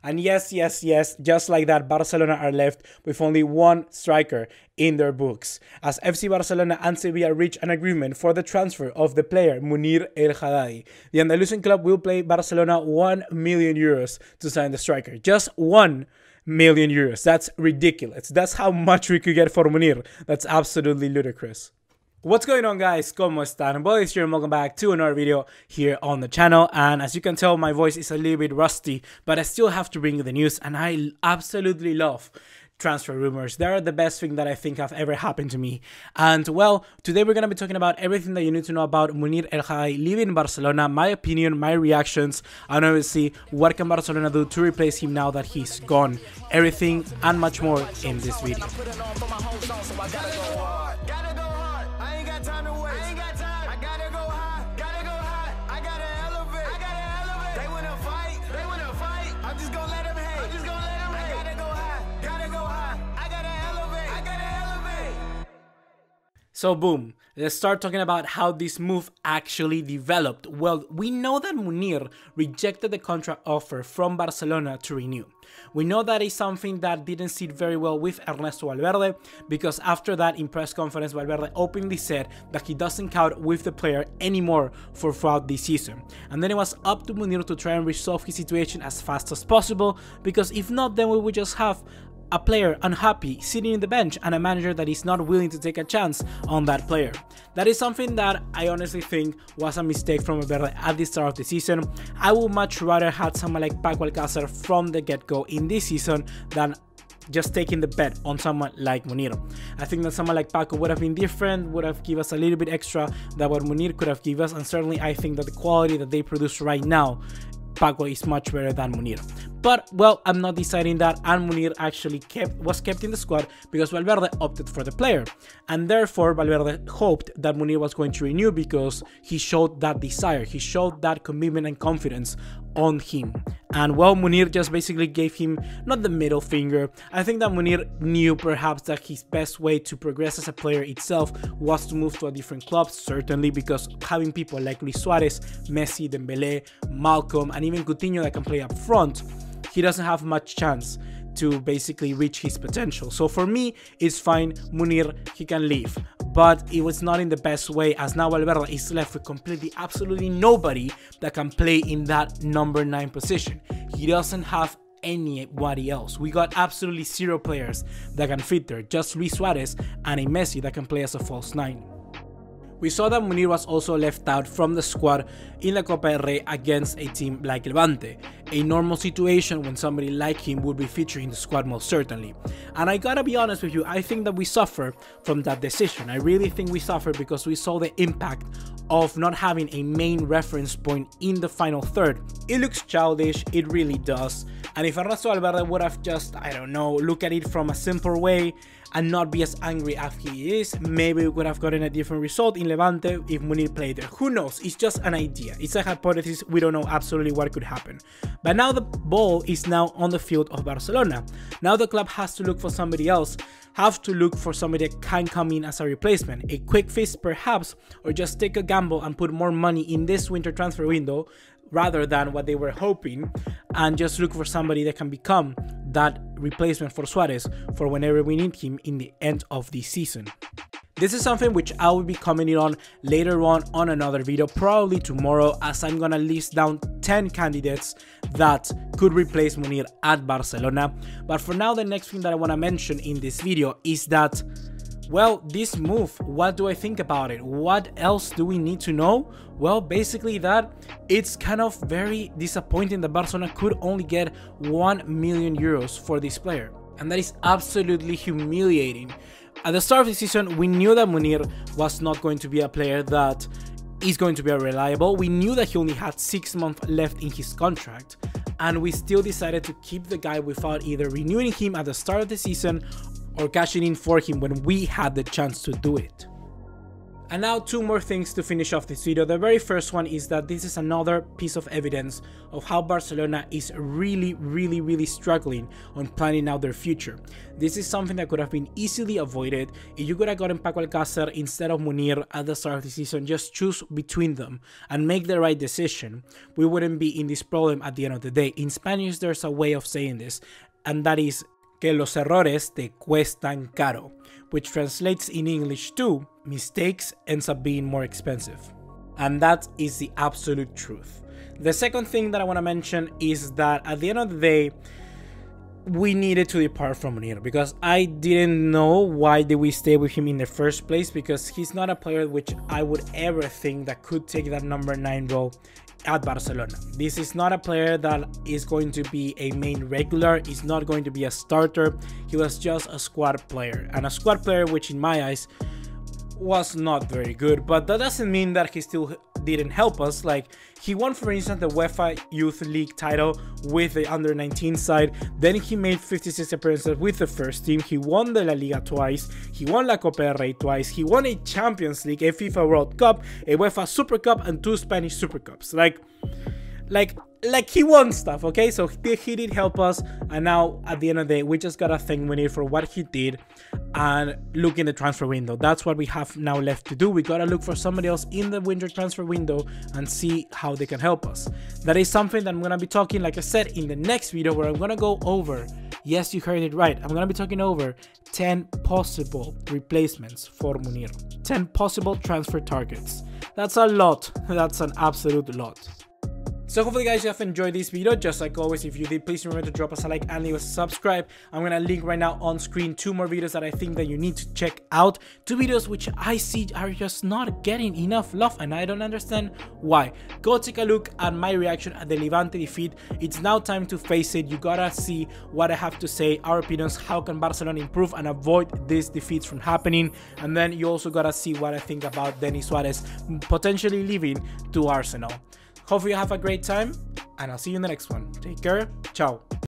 And yes, just like that, Barcelona are left with only one striker in their books, as FC Barcelona and Sevilla reach an agreement for the transfer of the player Munir El Haddadi. The Andalusian club will pay Barcelona €1 million to sign the striker. Just €1 million. That's ridiculous. That's how much we could get for Munir. That's absolutely ludicrous. What's going on, guys? ¿Cómo están? BugaLuis here and welcome back to another video here on the channel. And as you can tell, my voice is a little bit rusty, but I still have to bring you the news, and I absolutely love transfer rumors. They're the best thing that I think have ever happened to me. And well, today we're going to be talking about everything that you need to know about Munir El Haddadi leaving Barcelona, my opinion, my reactions, and obviously what can Barcelona do to replace him now that he's gone. Everything and much more in this video. So boom, let's start talking about how this move actually developed. Well, we know that Munir rejected the contract offer from Barcelona to renew. We know that is something that didn't sit very well with Ernesto Valverde, because after that in press conference, Valverde openly said that he doesn't count with the player anymore for throughout this season. And then it was up to Munir to try and resolve his situation as fast as possible, because if not, then we would just have a player unhappy sitting in the bench and a manager that is not willing to take a chance on that player. That is something that I honestly think was a mistake from Valverde at the start of the season. I would much rather had someone like Paco Alcácer from the get-go in this season than just taking the bet on someone like Munir. I think that someone like Paco would have been different, would have given us a little bit extra than what Munir could have given us, and certainly I think that the quality that they produce right now, Paco is much better than Munir. But well, I'm not deciding that, and Munir actually was kept in the squad because Valverde opted for the player, and therefore Valverde hoped that Munir was going to renew because he showed that desire, he showed that commitment and confidence on him. And well, Munir just basically gave him not the middle finger. I think that Munir knew perhaps that his best way to progress as a player itself was to move to a different club, certainly because having people like Luis Suarez, Messi, Dembélé, Malcolm, and even Coutinho that can play up front, he doesn't have much chance to basically reach his potential. So for me, it's fine. Munir, he can leave, but it was not in the best way, as now Valverde is left with completely, absolutely nobody that can play in that number 9 position. He doesn't have anybody else. We got absolutely 0 players that can fit there, just Luis Suarez and a Messi that can play as a false 9. We saw that Munir was also left out from the squad in the Copa del Rey against a team like Levante. A normal situation when somebody like him would be featuring the squad, most certainly. And I gotta be honest with you, I think that we suffer from that decision. I really think we suffer because we saw the impact of not having a main reference point in the final third. It looks childish, it really does. And if Ernesto Valverde would have just, I don't know, look at it from a simple way and not be as angry as he is, maybe we could have gotten a different result in Levante if Munir played there. Who knows? It's just an idea. It's a hypothesis. We don't know absolutely what could happen. But now the ball is now on the field of Barcelona. Now the club has to look for somebody else, have to look for somebody that can come in as a replacement, a quick fix perhaps, or just take a gamble and put more money in this winter transfer window rather than what they were hoping, and just look for somebody that can become that replacement for Suarez for whenever we need him in the end of the season. This is something which I will be commenting on later on another video, probably tomorrow, as I'm gonna list down 10 candidates that could replace Munir at Barcelona. But for now, the next thing that I want to mention in this video is that, well, this move, what do I think about it? What else do we need to know? Well, basically that it's kind of very disappointing that Barcelona could only get €1 million for this player. And that is absolutely humiliating. At the start of the season, we knew that Munir was not going to be a player that is going to be reliable. We knew that he only had 6 months left in his contract, and we still decided to keep the guy without either renewing him at the start of the season or cashing in for him when we had the chance to do it. And now 2 more things to finish off this video. The very first one is that this is another piece of evidence of how Barcelona is really struggling on planning out their future. This is something that could have been easily avoided if you could have gotten Paco Alcácer instead of Munir at the start of the season. Just choose between them and make the right decision. We wouldn't be in this problem at the end of the day. In Spanish, there's a way of saying this, and that is que los errores te cuestan caro, which translates in English to mistakes ends up being more expensive. And that is the absolute truth. The second thing that I want to mention is that at the end of the day, we needed to depart from Munir, because I didn't know why did we stay with him in the first place, because he's not a player which I would ever think that could take that number 9 role at Barcelona. This is not a player that is going to be a main regular. He's not going to be a starter. He was just a squad player, and a squad player which in my eyes was not very good, but that doesn't mean that he still didn't help us. Like, he won, for instance, the UEFA Youth League title with the under-19 side. Then he made 56 appearances with the first team. He won the La Liga twice. He won La Copa del Rey twice. He won a Champions League, a FIFA World Cup, a UEFA Super Cup, and 2 Spanish Super Cups. Like he won stuff, okay? So he did help us, and now at the end of the day, we just gotta thank Munir for what he did and look in the transfer window. That's what we have now left to do. We gotta look for somebody else in the winter transfer window and see how they can help us. That is something that I'm gonna be talking, like I said, in the next video, where I'm gonna go over, yes, you heard it right, I'm gonna be talking over 10 possible replacements for Munir. 10 possible transfer targets. That's a lot. That's an absolute lot. So hopefully guys you have enjoyed this video. Just like always, if you did, please remember to drop us a like and leave us a subscribe. I'm gonna link right now on screen 2 more videos that I think that you need to check out. 2 videos which I see are just not getting enough love, and I don't understand why. Go take a look at my reaction at the Levante defeat. It's now time to face it. You gotta see what I have to say, our opinions, how can Barcelona improve and avoid these defeats from happening. And then you also gotta see what I think about Denis Suarez potentially leaving to Arsenal. Hopefully you have a great time, and I'll see you in the next one. Take care. Ciao.